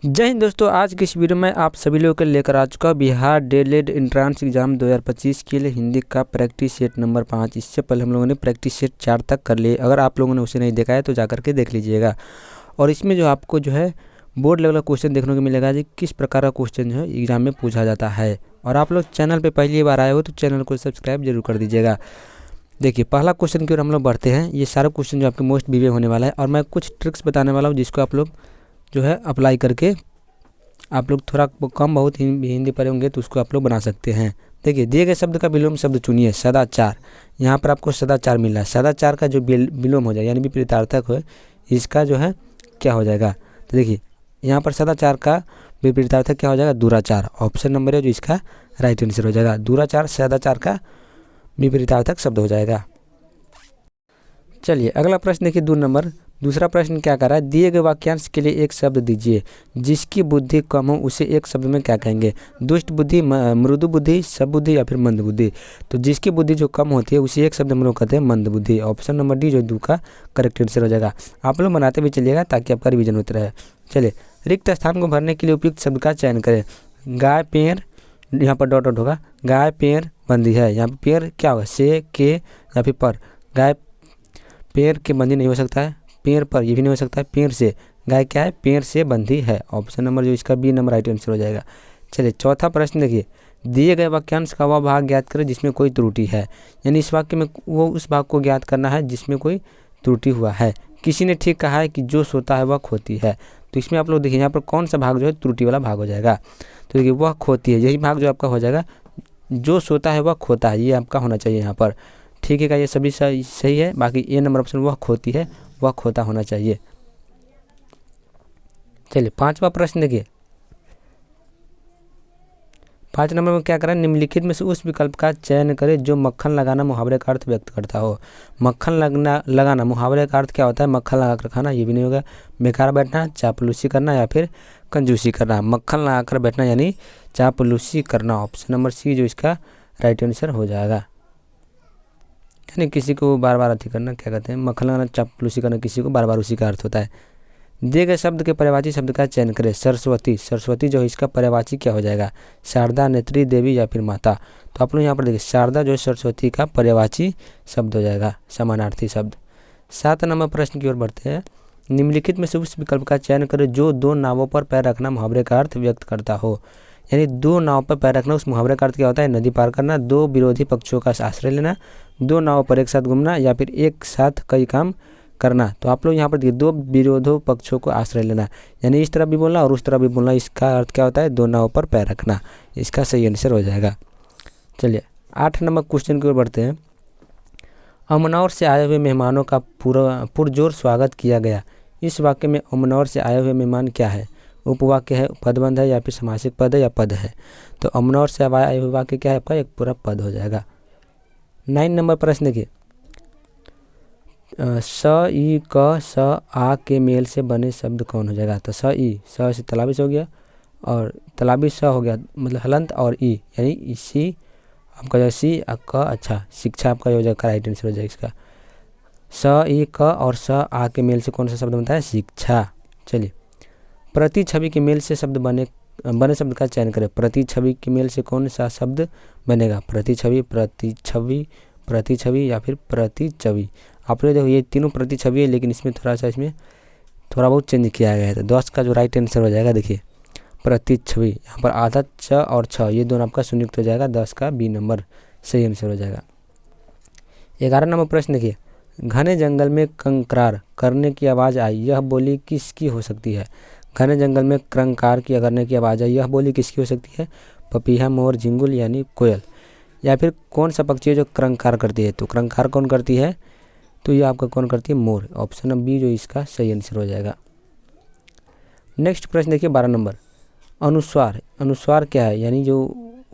जय हिंद दोस्तों, आज की इस वीडियो में आप सभी लोगों के लेकर आ चुका बिहार डीएलएड एंट्रेंस एग्जाम 2025 के लिए हिंदी का प्रैक्टिस सेट नंबर 5। इससे पहले हम लोगों ने प्रैक्टिस सेट 4 तक कर लिए। अगर आप लोगों ने उसे नहीं देखा है तो जाकर के देख लीजिएगा। और इसमें जो आपको जो है बोर्ड लेवल का क्वेश्चन देखने को मिलेगा जी, किस प्रकार का क्वेश्चन जो है एग्जाम में पूछा जाता है। और आप लोग चैनल पर पहली बार आए हो तो चैनल को सब्सक्राइब जरूर कर दीजिएगा। देखिए, पहला क्वेश्चन की ओर हम लोग बढ़ते हैं। ये सारा क्वेश्चन जो आपके मोस्ट वीवे होने वाला है और मैं कुछ ट्रिक्स बताने वाला हूँ जिसको आप लोग जो है अप्लाई करके आप लोग थोड़ा कम बहुत हिंदी पढ़े होंगे तो उसको आप लोग बना सकते हैं। देखिए, दिए गए शब्द का विलोम शब्द चुनिए। सदाचार, यहाँ पर आपको सदाचार मिल रहा है। सदाचार का जो विलोम हो जाए यानी विपरीतार्थक हो, इसका जो है क्या हो जाएगा। तो देखिए, यहाँ पर सदाचार का विपरीतार्थक क्या हो जाएगा, दुराचार। ऑप्शन नंबर है जो इसका राइट आंसर हो जाएगा। दुराचार सदाचार का विपरीतार्थक शब्द हो जाएगा। चलिए अगला प्रश्न देखिए, 2 नंबर। दूसरा प्रश्न क्या कर रहा है, दिए गए वाक्यांश के लिए एक शब्द दीजिए। जिसकी बुद्धि कम हो उसे एक शब्द में क्या कहेंगे। दुष्ट बुद्धि, मृदु बुद्धि, सब बुद्धि या फिर मंद बुद्धि। तो जिसकी बुद्धि जो कम होती है उसे एक शब्द हम लोग कहते हैं मंद बुद्धि। ऑप्शन नंबर डी जो 2 का करेक्ट आंसर हो जाएगा। आप लोग बनाते भी चलिएगा ताकि आपका रिविजन होता रहे। चलिए, रिक्त स्थान को भरने के लिए उपयुक्त शब्द का चयन करें। गाय पेड़, यहाँ पर डॉट डॉट होगा। गाय पेड़ बंदी है, यहाँ पर पेड़ क्या होगा, से, के या फिर पर। गाय पेड़ के बंदी नहीं हो सकता है, पेड़ पर ये भी नहीं हो सकता है, पेड़ से। गाय क्या है, पेड़ से बंधी है। ऑप्शन नंबर जो इसका बी नंबर राइट आंसर हो जाएगा। चलिए चौथा प्रश्न देखिए, दिए गए वाक्यांश का वह भाग ज्ञात करें जिसमें कोई त्रुटि है। यानी इस वाक्य में वो उस भाग को ज्ञात करना है जिसमें कोई त्रुटि हुआ है। किसी ने ठीक कहा है कि जो सोता है वह खोती है। तो इसमें आप लोग देखिए, यहाँ पर कौन सा भाग जो है त्रुटि वाला भाग हो जाएगा। तो देखिए, वह खोती है, यही भाग जो आपका हो जाएगा। जो सोता है वह खोता है, ये आपका होना चाहिए यहाँ पर। ठीक है का ये सभी सही है। बाकी ए नंबर ऑप्शन वह खोती है, वह खोता होना चाहिए। चलिए 5वां प्रश्न देखिए, 5 नंबर में क्या करें, निम्नलिखित में से उस विकल्प का चयन करें जो मक्खन लगाना मुहावरे का अर्थ व्यक्त करता हो। मक्खन लगाना मुहावरे का अर्थ क्या होता है, मक्खन लगा कर खाना, ये भी नहीं होगा। बेकार बैठना, चापलूसी करना या फिर कंजूसी करना। मक्खन लगा कर बैठना यानी चापलूसी करना। ऑप्शन नंबर सी जो इसका राइट आंसर हो जाएगा। यानी किसी को बार बार अति करना, क्या कहते हैं, मक्खन लगाना, चापलूसी करना, किसी को बार बार उसी का अर्थ होता है। दिए गए शब्द के पर्यायवाची शब्द का चयन करें। सरस्वती, सरस्वती जो है इसका पर्यायवाची क्या हो जाएगा, शारदा, नेत्री, देवी या फिर माता। तो आप लोग यहाँ पर देखिए, शारदा जो है सरस्वती का पर्यायवाची शब्द हो जाएगा, समानार्थी शब्द। 7 नंबर प्रश्न की ओर बढ़ते हैं। निम्नलिखित में से उस विकल्प का चयन करें जो 2 नावों पर पैर रखना मुहावरे का अर्थ व्यक्त करता हो। यानी 2 नाव पर पैर रखना, उस मुहावरे का अर्थ क्या होता है, नदी पार करना, 2 विरोधी पक्षों का आश्रय लेना, 2 नाव पर एक साथ घूमना या फिर एक साथ कई काम करना। तो आप लोग यहाँ पर देखिए, 2 विरोधी पक्षों को आश्रय लेना, यानी इस तरफ भी बोलना और उस तरफ भी बोलना। इसका अर्थ क्या होता है, 2 नाव पर पैर रखना। इसका सही आंसर हो जाएगा। चलिए 8 नंबर क्वेश्चन की ओर बढ़ते हैं। अमनौर से आए हुए मेहमानों का पुरजोर स्वागत किया गया। इस वाक्य में अमनौर से आए हुए मेहमान क्या है, उपवाक्य है, पदबंध है या फिर समासिक पद है या पद है। तो अमनौर से आए हुए वाक्य क्या है आपका, एक पूरा पद हो जाएगा। 9 नंबर प्रश्न देखिए, स, ई, क, स, आ के मेल से बने शब्द कौन हो जाएगा। तो स, ई, स से तालाबी से हो गया और तालाबी स हो गया, मतलब हलंत, और ई यानी इसी आपका जो सी क, अच्छा शिक्षा आपका हो जाएगा, राइट आंसर हो जाएगा इसका। स, ई, क और स, आ के मेल से कौन सा शब्द बनता है, शिक्षा। चलिए, प्रति छवि के मेल से शब्द बने शब्द का चयन करें। प्रति छवि के मेल से कौन सा शब्द बनेगा, प्रति छवि, प्रति छवि, प्रति छवि या फिर प्रति छवि। आप लोग देखो, ये तीनों प्रति छवि है लेकिन इसमें थोड़ा बहुत चेंज किया गया है। तो 10 का जो राइट आंसर हो जाएगा, देखिए प्रति छवि, यहाँ पर आधा च और छ ये दोनों आपका संयुक्त हो जाएगा। 10 का बी नंबर सही आंसर हो जाएगा। 11 नंबर प्रश्न देखिए, घने जंगल में कंकरार करने की आवाज़ आई, यह बोली किसकी हो सकती है। घने जंगल में क्रंकार की करने की आवाज़ आई, यह बोली किसकी हो सकती है, पपीहा, मोर, झिंगुर यानी कोयल। या फिर कौन सा पक्षी है जो क्रंकार करती है। तो क्रंकार कौन करती है, तो ये आपका कौन करती है, मोर। ऑप्शन नंबर बी जो इसका सही आंसर हो जाएगा। नेक्स्ट प्रश्न देखिए 12 नंबर, अनुस्वार। अनुस्वार क्या है, यानी जो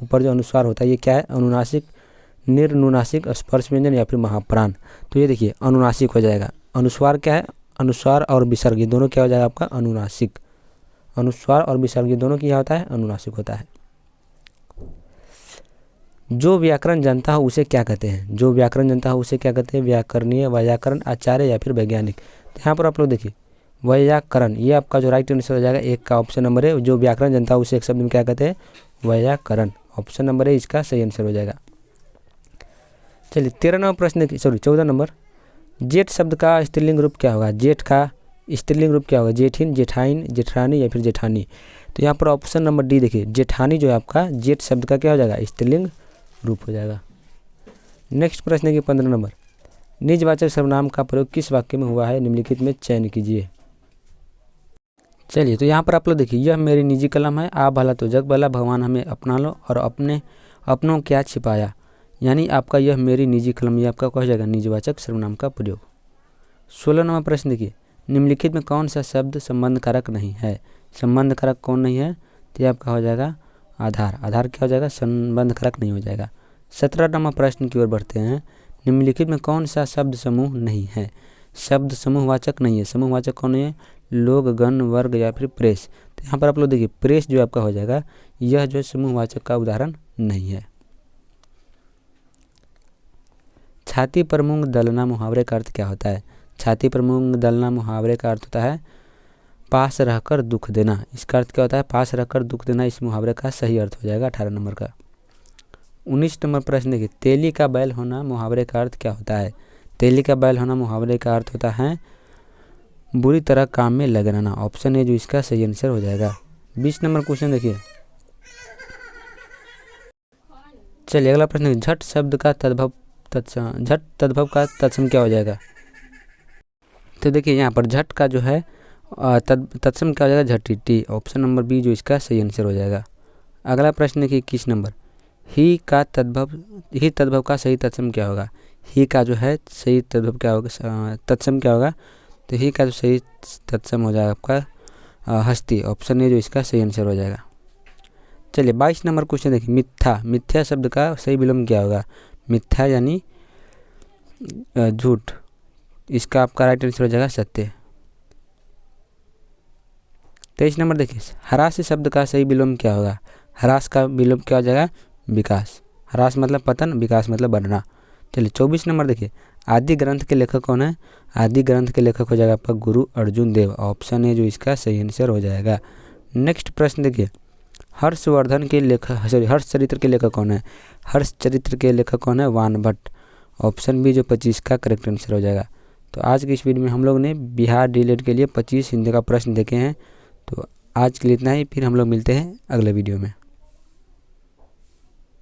ऊपर जो अनुस्वार होता है ये क्या है, अनुनासिक, निर्नुनासिक, स्पर्श व्यंजन या फिर महाप्राण। तो ये देखिए अनुनासिक हो जाएगा। अनुस्वार क्या है, अनुस्वार और विसर्ग ये दोनों क्या हो जाएगा आपका, अनुनासिक। अनुस्वार और विसर्ग ये दोनों क्या होता है, अनुनासिक होता है। जो व्याकरण जानता हो उसे क्या कहते हैं। जो व्याकरण जानता हो उसे क्या कहते हैं, व्याकरणीय, व्याकरण आचार्य या फिर वैज्ञानिक। तो यहाँ पर आप लोग देखिए, व्याकरण, ये आपका जो राइट आंसर हो जाएगा एक का ऑप्शन नंबर है। जो व्याकरण जनता है उसे एक शब्द में क्या कहते हैं, व्याकरण। ऑप्शन नंबर है इसका सही आंसर हो जाएगा। चलिए 13 नंबर प्रश्न देखिए, सॉरी 14 नंबर। जेठ शब्द का स्त्रीलिंग रूप क्या होगा? जेठ का स्त्रीलिंग रूप क्या होगा? जेठिन, जेठाइन, जेठानी या फिर जेठानी। तो यहाँ पर ऑप्शन नंबर डी देखिए, जेठानी जो है आपका जेठ शब्द का क्या हो जाएगा, स्त्रीलिंग रूप हो जाएगा। नेक्स्ट प्रश्न है 15 नंबर। निजवाचक सर्वनाम का प्रयोग किस वाक्य में हुआ है, निम्नलिखित में चयन कीजिए। चलिए तो यहाँ पर आप लोग देखिए, यह मेरी निजी कलम है, आ भला तो जग भला, भगवान हमें अपना लो और अपने अपनों क्या छिपाया। यानी आपका यह मेरी निजी कलम, ये आपका क्या हो जाएगा, निजवाचक सर्वनाम का प्रयोग। 16 नंबर प्रश्न देखिए, निम्नलिखित में कौन सा शब्द संबंध कारक नहीं है? संबंध कारक कौन नहीं है? तो ये आपका हो जाएगा आधार। आधार क्या हो जाएगा, संबंध कारक नहीं हो जाएगा। 17 नंबर प्रश्न की ओर बढ़ते हैं। निम्नलिखित में कौन सा शब्द समूह नहीं है? शब्द समूहवाचक नहीं है। समूहवाचक कौन है? लोग, गण, वर्ग या फिर प्रेस। तो यहाँ पर आप लोग देखिए, प्रेस जो आपका हो जाएगा, यह जो समूहवाचक का उदाहरण नहीं है। छाती पर मूंग दलना मुहावरे का अर्थ क्या होता है? छाती पर मूंग दलना मुहावरे का अर्थ होता है पास रहकर दुख देना। इसका अर्थ क्या होता है, पास रहकर दुख देना। इस मुहावरे का सही अर्थ हो जाएगा 18 नंबर का। 19 नंबर प्रश्न देखिए, तेली का बैल होना मुहावरे का अर्थ क्या होता है? तेली का बैल होना मुहावरे का अर्थ होता है बुरी तरह काम में लग रहना। ऑप्शन ए जो इसका सही आंसर हो जाएगा। 20 नंबर क्वेश्चन देखिए, चलिए अगला प्रश्न, झट शब्द का तद्भव झट तद्भव का तत्सम क्या हो जाएगा? तो देखिए यहाँ पर झट का जो है तत्सम क्या हो जाएगा, झटिटी। ऑप्शन नंबर बी जो इसका सही आंसर हो जाएगा। अगला प्रश्न देखिए 21 नंबर, ही तद्भव का सही तत्सम क्या होगा? ही का जो है सही तद्भव क्या होगा, तत्सम क्या होगा? तो ही का जो सही तत्सम हो जाएगा आपका हस्ती। ऑप्शन ए जो इसका सही आंसर हो जाएगा। चलिए 22 नंबर क्वेश्चन देखिए, मिथ्या। मिथ्या शब्द का सही विलोम क्या होगा? मिथ्या यानी झूठ। इसका आपका राइट आंसर हो जाएगा सत्य। 23 नंबर देखिए, ह्रास शब्द का सही विलोम क्या होगा? ह्रास का विलोम क्या हो जाएगा? विकास। ह्रास मतलब पतन, विकास मतलब बढ़ना। चलिए 24 नंबर देखिए, आदि ग्रंथ के लेखक कौन है? आदि ग्रंथ के लेखक हो जाएगा आपका गुरु अर्जुन देव। ऑप्शन ए जो इसका सही आंसर हो जाएगा। नेक्स्ट प्रश्न देखिए, हर्षवर्धन के लेखक, सॉरी हर्ष चरित्र के लेखक कौन है? हर्ष चरित्र के लेखक कौन है? वान भट्ट। ऑप्शन बी जो 25 का करेक्ट आंसर हो जाएगा। तो आज की इस वीडियो में हम लोग ने बिहार डीएलएड के लिए 25 हिंदी का प्रश्न देखे हैं। तो आज के लिए इतना ही, फिर हम लोग मिलते हैं अगले वीडियो में।